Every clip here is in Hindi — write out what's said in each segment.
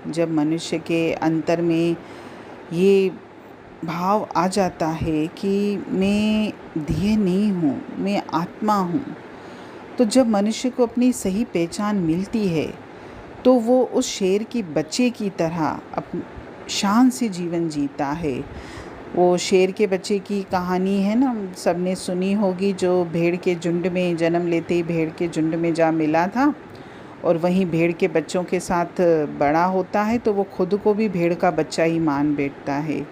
जब मनुष्य के अंतर में ये भाव आ जाता है कि मैं देह नहीं हूँ, मैं आत्मा हूँ, तो जब मनुष्य को अपनी सही पहचान मिलती है तो वो उस शेर की बच्चे की तरह शान से जीवन जीता है। वो शेर के बच्चे की कहानी है ना, सबने सुनी होगी, जो भेड़ के झुंड में जन्म लेते ही भेड़ के झुंड में जा मिला था और वहीं भेड़ के बच्चों के साथ बड़ा होता है, तो वो खुद को भी भेड़ का बच्चा ही मान बैठता है।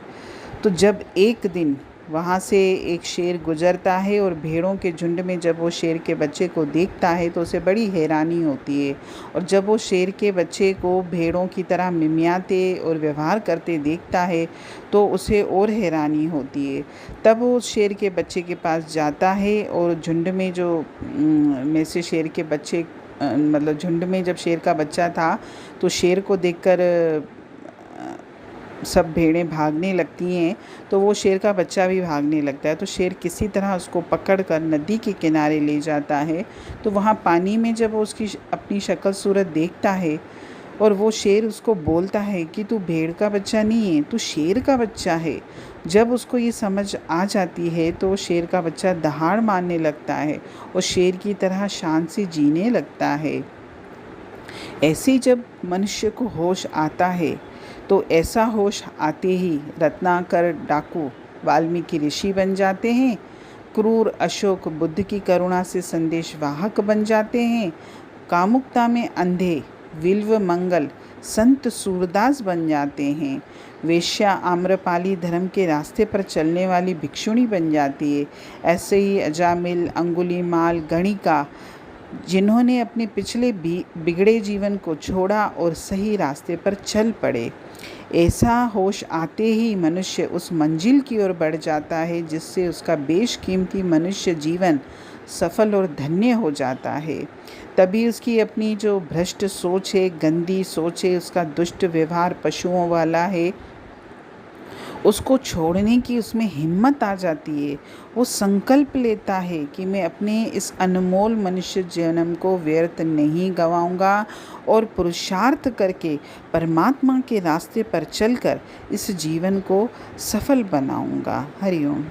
तो जब एक दिन वहाँ से एक शेर गुजरता है और भेड़ों के झुंड में जब वो शेर के बच्चे को देखता है तो उसे बड़ी हैरानी होती है, और जब वो शेर के बच्चे को भेड़ों की तरह मिमियाते और व्यवहार करते देखता है तो उसे और हैरानी होती है। तब वो शेर के बच्चे के पास जाता है और झुंड में जो में से शेर के बच्चे मतलब झुंड में जब शेर का बच्चा था तो शेर को देखकर सब भेड़ें भागने लगती हैं, तो वो शेर का बच्चा भी भागने लगता है। तो शेर किसी तरह उसको पकड़कर नदी के किनारे ले जाता है। तो वहाँ पानी में जब वो उसकी अपनी शक्ल सूरत देखता है और वो शेर उसको बोलता है कि तू भेड़ का बच्चा नहीं है, तू शेर का बच्चा है। जब उसको ये समझ आ जाती है तो शेर का बच्चा दहाड़ मारने लगता है और शेर की तरह शान से जीने लगता है। ऐसे ही जब मनुष्य को होश आता है तो ऐसा होश आते ही रत्नाकर डाकू वाल्मीकि ऋषि बन जाते हैं, क्रूर अशोक बुद्ध की करुणा से संदेश वाहक बन जाते हैं, कामुकता में अंधे विल्व मंगल संत सूरदास बन जाते हैं, वेश्या आम्रपाली धर्म के रास्ते पर चलने वाली भिक्षुणी बन जाती है। ऐसे ही अजामिल अंगुलीमाल गणिका जिन्होंने अपने पिछले बिगड़े जीवन को छोड़ा और सही रास्ते पर चल पड़े। ऐसा होश आते ही मनुष्य उस मंजिल की ओर बढ़ जाता है जिससे उसका बेशकीमती मनुष्य जीवन सफल और धन्य हो जाता है। तभी उसकी अपनी जो भ्रष्ट सोच है, गंदी सोच है, उसका दुष्ट व्यवहार पशुओं वाला है, उसको छोड़ने की उसमें हिम्मत आ जाती है। वो संकल्प लेता है कि मैं अपने इस अनमोल मनुष्य जन्म को व्यर्थ नहीं गंवाऊंगा और पुरुषार्थ करके परमात्मा के रास्ते पर चलकर इस जीवन को सफल बनाऊंगा। हरि ओम।